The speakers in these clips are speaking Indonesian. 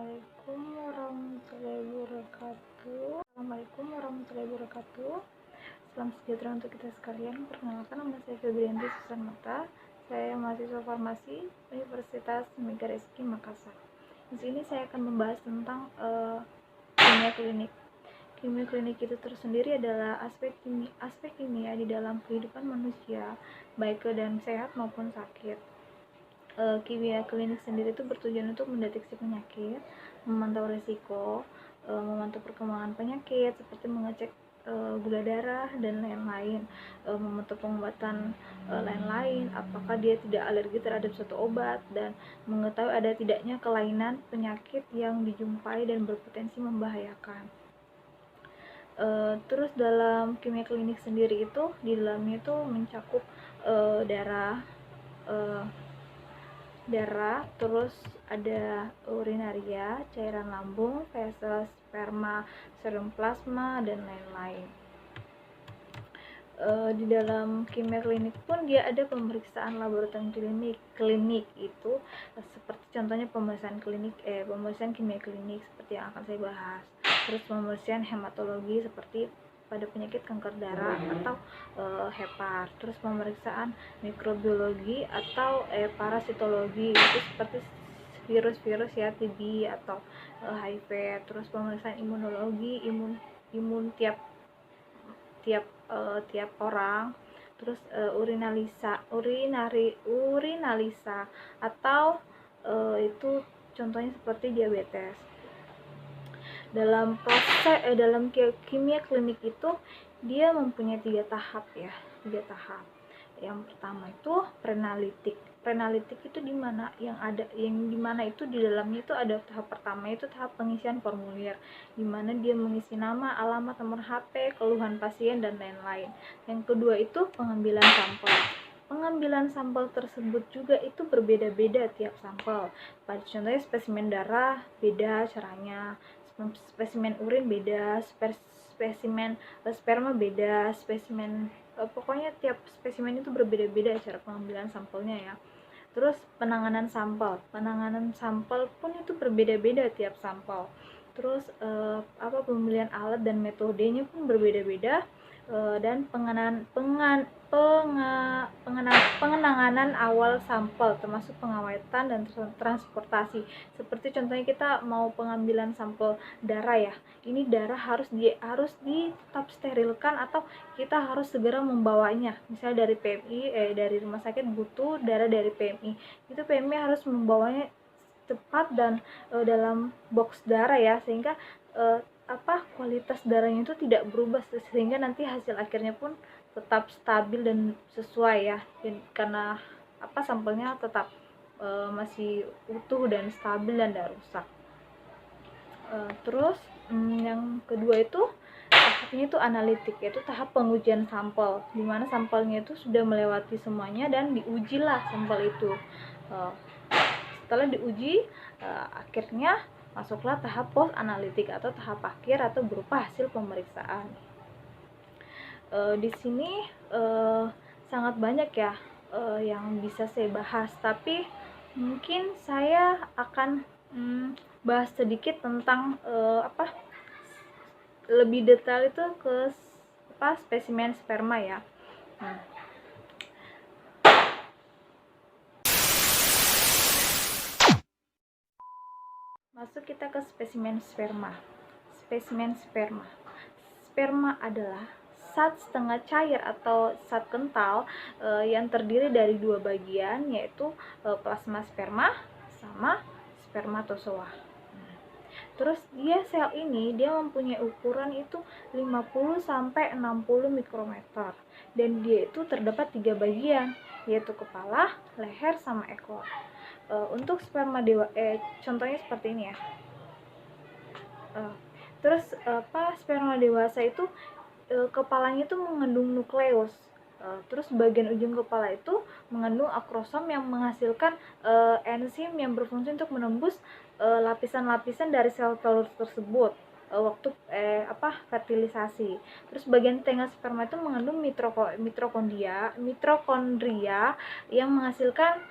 Assalamualaikum warahmatullahi wabarakatuh. Salam sejahtera untuk kita sekalian. Perkenalkan, nama saya Febrianti Susan Mata. Saya mahasiswa farmasi Universitas Megariski Makassar. Di sini saya akan membahas tentang kimia klinik. Kimia klinik itu tersendiri adalah aspek kimia di dalam kehidupan manusia, baik keadaan sehat maupun sakit. Kimia klinik sendiri itu bertujuan untuk mendeteksi penyakit, memantau risiko, memantau perkembangan penyakit seperti mengecek gula darah dan lain-lain, memantau pengobatan lain-lain, apakah dia tidak alergi terhadap suatu obat, dan mengetahui ada tidaknya kelainan penyakit yang dijumpai dan berpotensi membahayakan. Terus dalam kimia klinik sendiri itu di dalamnya itu mencakup darah, terus ada urinaria, cairan lambung, feses, sperma, serum plasma, dan lain-lain. Di dalam kimia klinik pun dia ada pemeriksaan laboratorium klinik itu seperti contohnya pemeriksaan kimia klinik seperti yang akan saya bahas. Terus pemeriksaan hematologi seperti pada penyakit kanker darah atau hepar. Terus pemeriksaan mikrobiologi atau parasitologi itu seperti virus-virus ya, TB atau HIV. Terus pemeriksaan imunologi, imun tiap orang. Terus urinalisa atau itu contohnya seperti diabetes. Dalam kimia klinik itu dia mempunyai 3 tahap. Yang pertama itu Prenalitik itu dimana itu di dalamnya itu ada tahap pertama, itu tahap pengisian formulir, dimana dia mengisi nama, alamat, nomor HP, keluhan pasien, dan lain-lain. Yang kedua itu pengambilan sampel. Pengambilan sampel tersebut juga itu berbeda-beda tiap sampel. Pada contohnya spesimen darah beda caranya, spesimen urin beda, spesimen sperma beda, pokoknya tiap spesimen itu berbeda-beda cara pengambilan sampelnya ya. Terus penanganan sampel pun itu berbeda-beda tiap sampel. Terus pemilihan alat dan metodenya pun berbeda-beda, dan pengenanganan awal sampel termasuk pengawetan dan transportasi. Seperti contohnya kita mau pengambilan sampel darah ya, ini darah harus tetap sterilkan atau kita harus segera membawanya. Misalnya dari PMI dari rumah sakit butuh darah dari PMI, itu PMI harus membawanya cepat dan dalam box darah ya, sehingga kualitas darahnya itu tidak berubah, sehingga nanti hasil akhirnya pun tetap stabil dan sesuai ya, karena sampelnya tetap masih utuh dan stabil dan tidak rusak. Terus yang kedua itu tahapnya itu analitik, yaitu tahap pengujian sampel, dimana sampelnya itu sudah melewati semuanya dan diujilah sampel itu. Setelah diuji, akhirnya masuklah tahap post analitik atau tahap akhir atau berupa hasil pemeriksaan. Di sini sangat banyak ya yang bisa saya bahas, tapi mungkin saya akan bahas sedikit tentang lebih detail itu ke spesimen sperma ya. Masuk kita ke spesimen sperma. Sperma adalah zat setengah cair atau zat kental yang terdiri dari 2 bagian, yaitu plasma sperma sama spermatozoa. Terus sel ini dia mempunyai ukuran itu 50 sampai 60 mikrometer, dan dia itu terdapat 3 bagian, yaitu kepala, leher, sama ekor. Untuk sperma contohnya seperti ini ya. Terus sperma dewasa itu kepalanya itu mengandung nukleus. Terus bagian ujung kepala itu mengandung akrosom yang menghasilkan enzim yang berfungsi untuk menembus lapisan-lapisan dari sel telur tersebut. waktu fertilisasi. Terus bagian tengah sperma itu mengandung mitokondria yang menghasilkan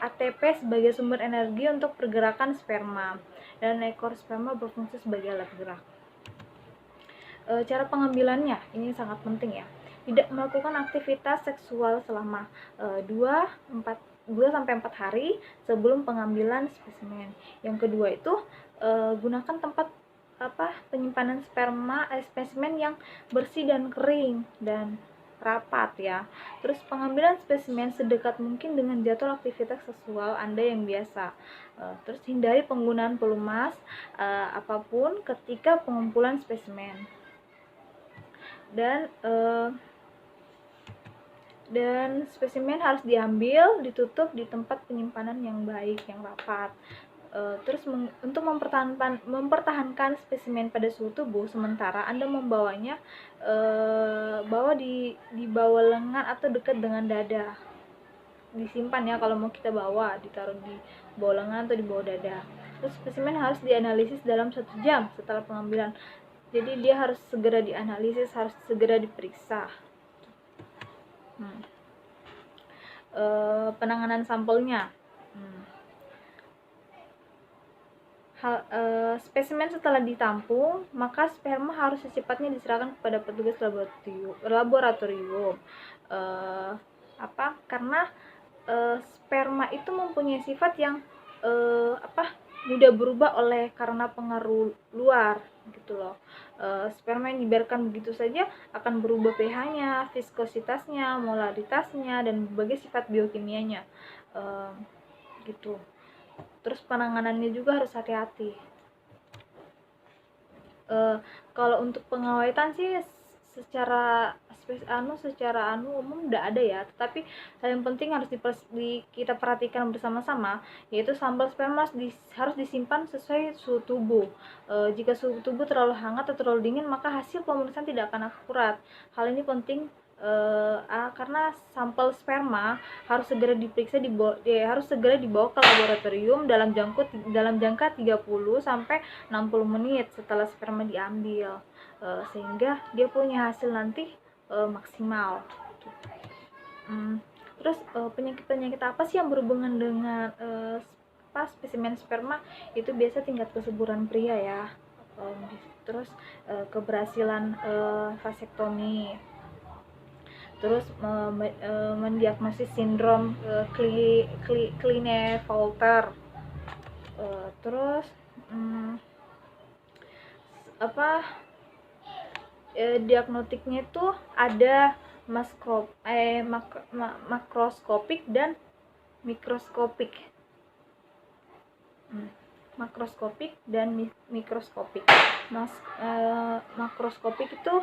ATP sebagai sumber energi untuk pergerakan sperma, dan ekor sperma berfungsi sebagai alat gerak. Cara pengambilannya ini sangat penting ya. Tidak melakukan aktivitas seksual selama 2-4 hari sebelum pengambilan spesimen. Yang kedua itu gunakan tempat penyimpanan spesimen yang bersih dan kering dan rapat ya. Terus pengambilan spesimen sedekat mungkin dengan jadwal aktivitas seksual Anda yang biasa. Terus hindari penggunaan pelumas apapun ketika pengumpulan spesimen. Dan spesimen harus diambil, ditutup di tempat penyimpanan yang baik, yang rapat. Terus untuk mempertahankan spesimen pada suhu tubuh sementara, Anda membawanya bawa di bawah lengan atau dekat dengan dada. Disimpan ya, kalau mau kita bawa, ditaruh di bawah lengan atau di bawah dada. Terus spesimen harus dianalisis dalam 1 jam setelah pengambilan. Jadi dia harus segera dianalisis, harus segera diperiksa. Penanganan sampelnya. Spesimen setelah ditampung, maka sperma harus secepatnya diserahkan kepada petugas laboratorium. Karena sperma itu mempunyai sifat yang mudah berubah karena pengaruh luar gitu loh. Sperma yang dibiarkan begitu saja akan berubah pH-nya, viskositasnya, molaritasnya, dan berbagai sifat biokimianya gitu. Terus penanganannya juga harus hati-hati. Kalau untuk pengawetan sih secara umum udah ada ya, tetapi hal yang penting harus kita perhatikan bersama-sama, yaitu sampel sperma harus disimpan sesuai suhu tubuh. Jika suhu tubuh terlalu hangat atau terlalu dingin, maka hasil pemeriksaan tidak akan akurat. Hal ini penting karena sampel sperma harus segera diperiksa harus segera dibawa ke laboratorium dalam jangka 30 sampai 60 menit setelah sperma diambil, sehingga dia punya hasil nanti maksimal. Terus penyakit-penyakit apa sih yang berhubungan dengan spesimen sperma? Itu biasa tingkat kesuburan pria ya. Terus keberhasilan vasektomi. Terus mendiagnosis sindrom Klinefelter. Terus diagnostiknya itu ada makroskopik dan mikroskopik. Makroskopik dan mikroskopik. Makroskopik itu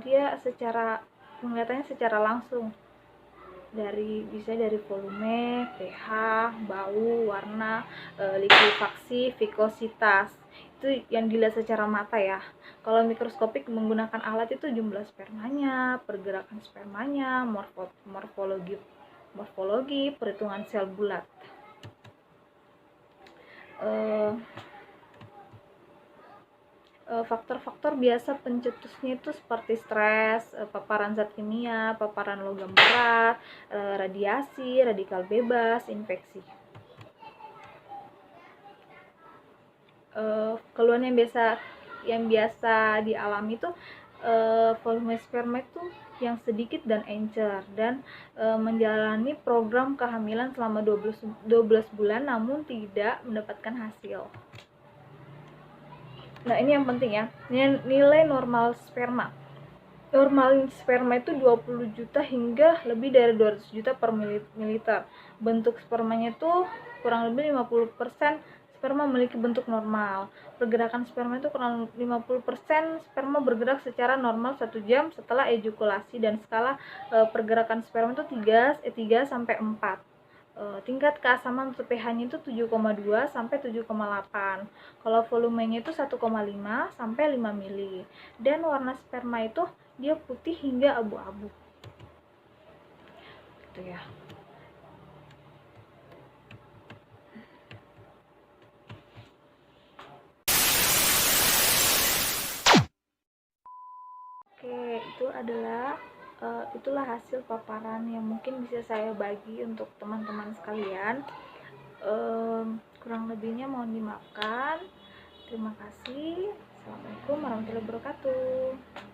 dia penglihatannya secara langsung, bisa dari volume, pH, bau, warna, likuifaksi, vikositas. Itu yang dilihat secara mata ya. Kalau mikroskopik menggunakan alat itu jumlah spermanya, pergerakan spermanya, morfologi, perhitungan sel bulat. Faktor-faktor biasa pencetusnya itu seperti stres, paparan zat kimia, paparan logam berat, radiasi, radikal bebas, infeksi. Keluhan yang biasa dialami itu volume sperma itu yang sedikit dan encer, dan menjalani program kehamilan selama 12 bulan namun tidak mendapatkan hasil. Nah, ini yang penting ya, nilai normal sperma. Normal sperma itu 20 juta hingga lebih dari 200 juta per mililiter. Bentuk spermanya itu kurang lebih 50% sperma memiliki bentuk normal. Pergerakan sperma itu kurang 50% sperma bergerak secara normal 1 jam setelah ejakulasi, dan skala pergerakan sperma itu 3 sampai 4. Tingkat keasaman untuk pH-nya itu 7,2 sampai 7,8. Kalau volumenya itu 1,5 sampai 5 mili. Dan warna sperma itu dia putih hingga abu-abu. Gitu ya. adalah itulah hasil paparan yang mungkin bisa saya bagi untuk teman-teman sekalian. Kurang lebihnya mohon dimaafkan. Terima kasih. Assalamualaikum warahmatullahi wabarakatuh.